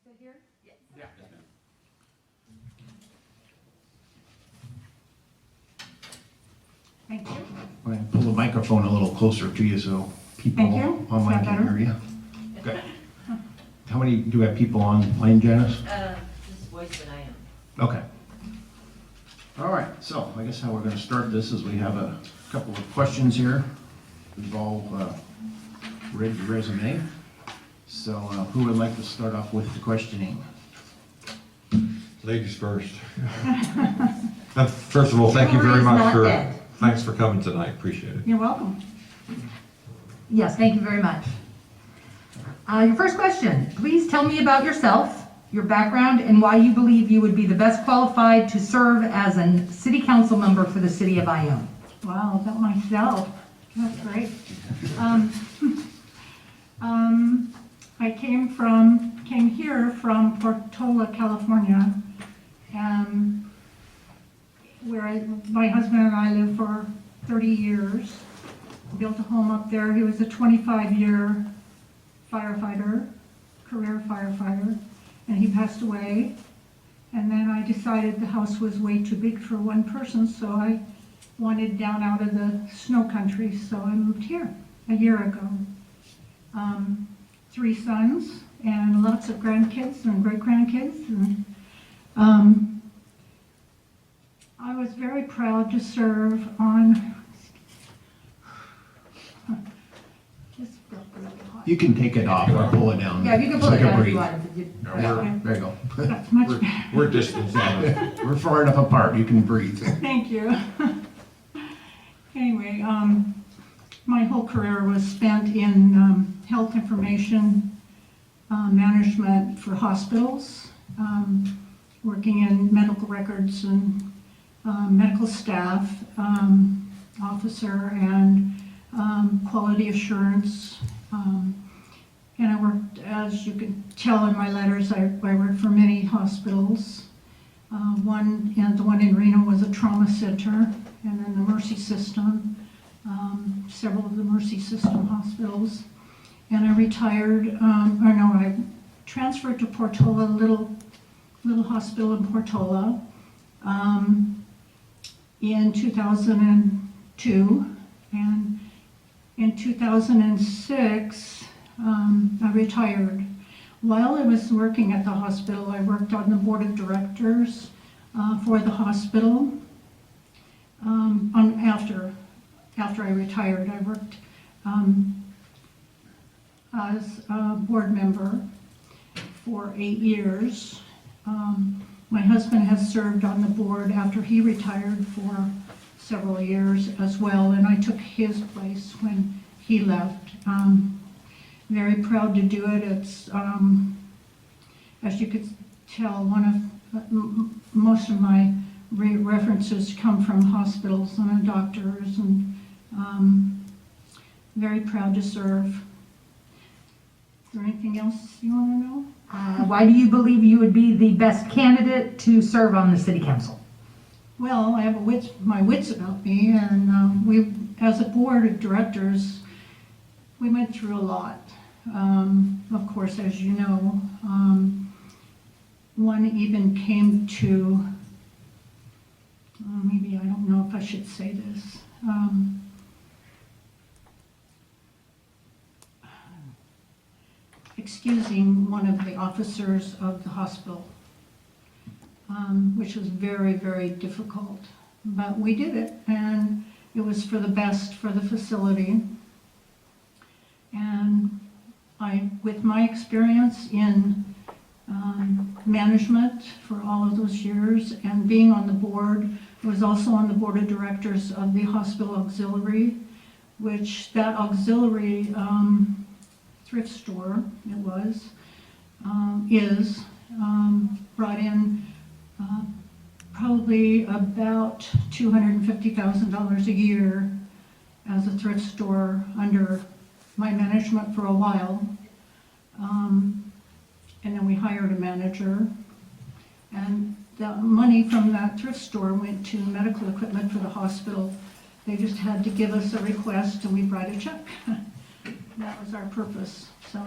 Sit here? Yes. Yeah. Thank you. I'm going to pull the microphone a little closer to you so people Thank you. online Is that can better? hear you. Okay. How many, do we have people online, Janice? Just voice and I am. Okay. All right, so I guess how we're going to start this is we have a couple of questions here. We've all read your resume. So who would like to start off with the questioning? Ladies first. First of all, thank you very Memory's much not for, dead. thanks for coming tonight, appreciate it. You're welcome. Yes, thank you very much. Your first question, please tell me about yourself, your background, and why you believe you would be the best qualified to serve as a city council member for the city of Ione. Wow, about myself. That's great. I came here from Portola, California, where my husband and I lived for 30 years. Built a home up there. He was a 25-year firefighter, career firefighter, and he passed away. And then I decided the house was way too big for one person, so I wanted down out of the snow country, so I moved here a year ago. 3 sons and lots of grandkids and great-grandkids. And I was very proud to serve on, just got really hot. You can take it off or pull it down. Yeah, you can pull so it I can down if you breathe. want. Yeah, there you go. That's much better. We're distanced on it. We're far enough apart, you can breathe. Thank you. Anyway, my whole career was spent in health information management for hospitals, working in medical records and medical staff, officer, and quality assurance. And I worked, as you can tell in my letters, I worked for many hospitals. The one in Reno was a trauma center, and then the Mercy System, several of the Mercy System hospitals. And I retired, I transferred to Portola, little hospital in Portola, in 2002. And in 2006, I retired. While I was working at the hospital, I worked on the board of directors for the hospital. After I retired, I worked as a board member for 8 years. My husband has served on the board after he retired for several years as well, and I took his place when he left. Very proud to do it. It's, as you could tell, most of my references come from hospitals and doctors, and very proud to serve. Is there anything else you want to know? Why do you believe you would be the best candidate to serve on the city council? Well, I have my wits about me, and we, as a board of directors, we went through a lot. Of course, as you know, one even came to, maybe I don't know if I should say this. Excusing one of the officers of the hospital, which was very, very difficult. But we did it, and it was for the best for the facility. And with my experience in management for all of those years and being on the board, I was also on the board of directors of the hospital auxiliary, which that auxiliary thrift store, it was, brought in probably about $250,000 a year as a thrift store under my management for a while. And then we hired a manager, and the money from that thrift store went to medical equipment for the hospital. They just had to give us a request and we'd write a check. That was our purpose. So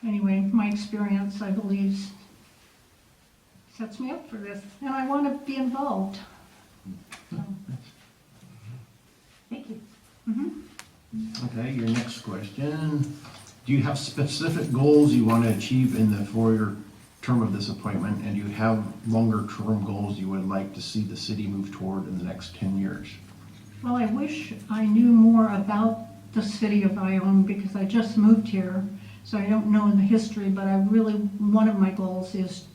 anyway, my experience, I believe, sets me up for this, and I want to be involved. So, Thank you. Okay, your next question. Do you have specific goals you want to achieve in the 4-year term of this appointment? And do you have longer term goals you would like to see the city move toward in the next 10 years? Well, I wish I knew more about the city of Ione because I just moved here, so I don't know the history, but one of my goals is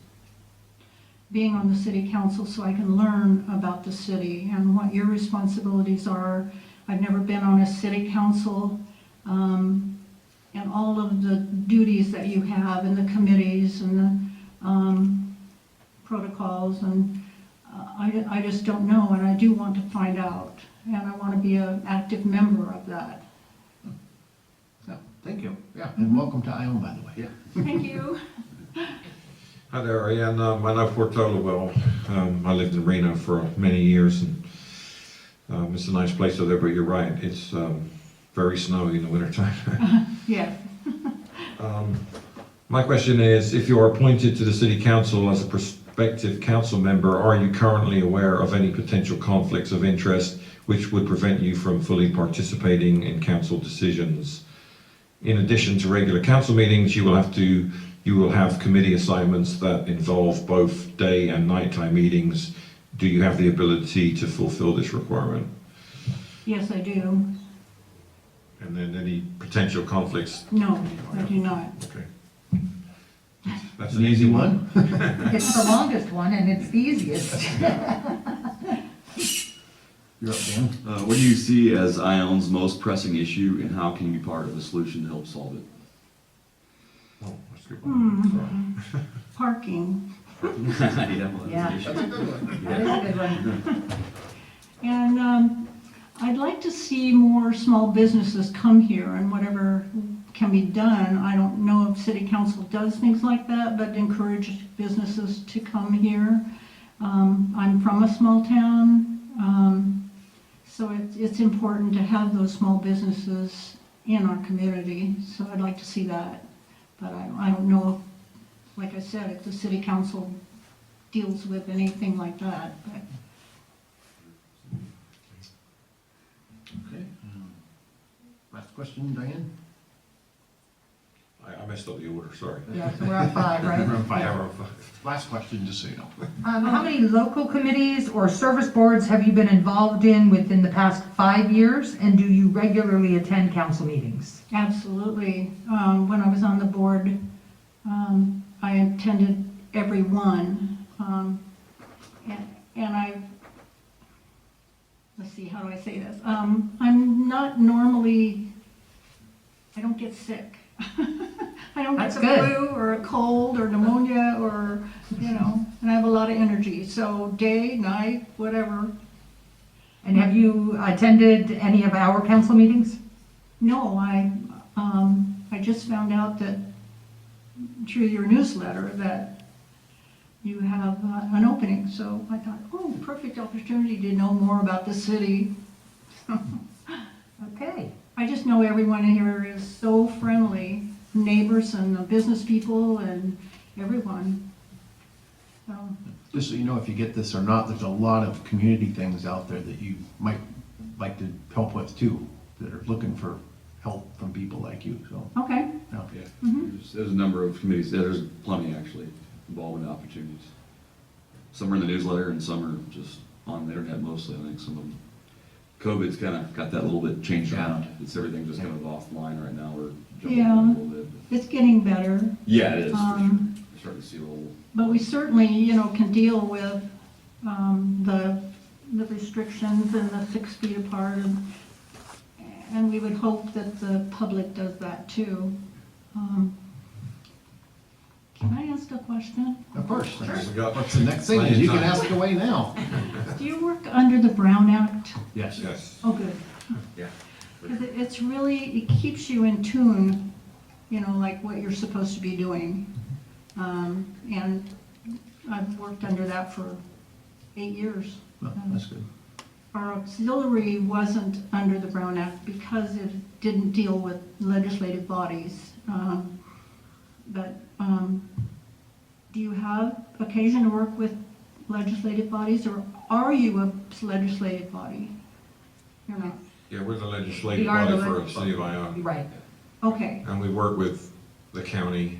being on the city council so I can learn about the city and what your responsibilities are. I've never been on a city council, and all of the duties that you have and the committees and the protocols, and I just don't know, and I do want to find out, and I want to be an active member of that. Yeah, thank you. Yeah, and welcome to Ione, by the way. Yeah. Thank you. Hi there, Ian. I know Portola well. I lived in Reno for many years, and it's a nice place over there, but you're right, it's very snowy in the wintertime. Yeah. My question is, if you're appointed to the city council as a prospective council member, are you currently aware of any potential conflicts of interest which would prevent you from fully participating in council decisions? In addition to regular council meetings, you will have committee assignments that involve both day and nighttime meetings. Do you have the ability to fulfill this requirement? Yes, I do. And then any potential conflicts? No, I do not. Okay. That's An easy one. It's the longest one and it's the easiest. You're up, Dan. What do you see as Ione's most pressing issue, and how can you be part of the solution to help solve it? Oh, that's a good one. Parking. Yeah, well, that's an issue. That is a good one. And I'd like to see more small businesses come here and whatever can be done. I don't know if city council does things like that, but encourage businesses to come here. I'm from a small town, so it's important to have those small businesses in our community. So I'd like to see that, but I don't know, like I said, if the city council deals with anything like that. But Okay. Last question, Diane? I messed up the order, sorry. Yeah, so we're on 5, right? We're on 5. Yeah, we're on 5. Last question, just so you know. How many local committees or service boards have you been involved in within the past 5 years? And do you regularly attend council meetings? absolutely. When I was on the board, I attended every one. And let's see, how do I say this? I'm not normally, I don't get sick. I don't get That's the good. flu or a cold or pneumonia or, and I have a lot of energy. So day, night, whatever. And have you attended any of our council meetings? No, I just found out that through your newsletter that you have an opening, so I thought, oh, perfect opportunity to know more about the city. Okay. I just know everyone here is so friendly, neighbors and the business people and everyone. So, Just so you know, if you get this or not, there's a lot of community things out there that you might like to help with too, that are looking for help from people like you, so. okay, Yeah. Yeah, Mm-hmm. there's a number of committees, there's plenty actually involved in the opportunities. Some are in the newsletter and some are just on the internet mostly, I think some of them. COVID's kind of got that a little bit changed around, it's everything just kind of offline right now, we're jumping Yeah. around a little bit. it's getting better. Yeah, it is, for sure. Um, We're starting to see a little, But we certainly, can deal with the restrictions and the 6 feet apart, and we would hope that the public does that too. Can I ask a question? Of course. We got- What's the next thing is you can ask away now. Do you work under the Brown Act? Yes. Yes. Oh, good. yeah. Because it's really, it keeps you in tune, like what you're supposed to be doing. And I've worked under that for 8 years. Well, that's good. Our auxiliary wasn't under the Brown Act because it didn't deal with legislative bodies. but do you have occasion to work with legislative bodies, or are you a legislative body? You're not? Yeah, we're the legislative We are body the for leg- the city of Ione. Right. Okay, And we work with the county,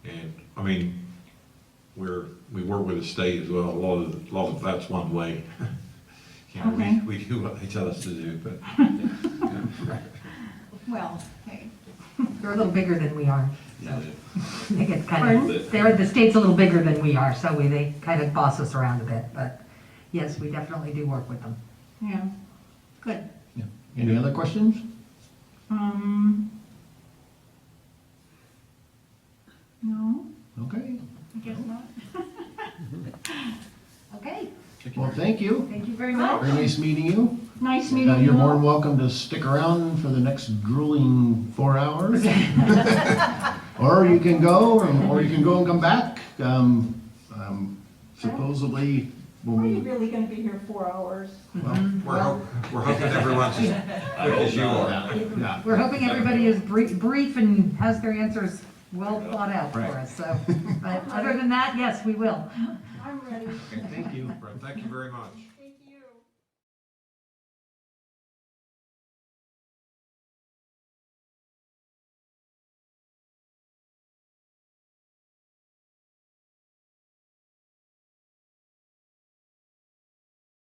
and, I mean, we work with the state as well. A lot of that's one way. You know, Okay. we do what they tell us to do, but. well, hey, They're a little bigger than we are. Yeah, They get kind Pardon? of, the state's a little bigger than we are, so they kind of boss us around a bit. But yes, we definitely do work with them. yeah, good. Yeah. Any other questions? No, Okay. I guess not. Okay, Well, thank you. thank you very much. Very nice meeting you. Nice meeting you You're more all. than welcome to stick around for the next grueling 4 hours. Or you can go, or you can go and come back. Supposedly, Are when you we, really gonna be here 4 hours? We're hoping everyone's as quick as you are. yeah. We're hoping everybody is brief and has their answers well thought out for Right. us, so. But other than that, yes, we will. I'm ready. Okay, thank you. Thank you very much.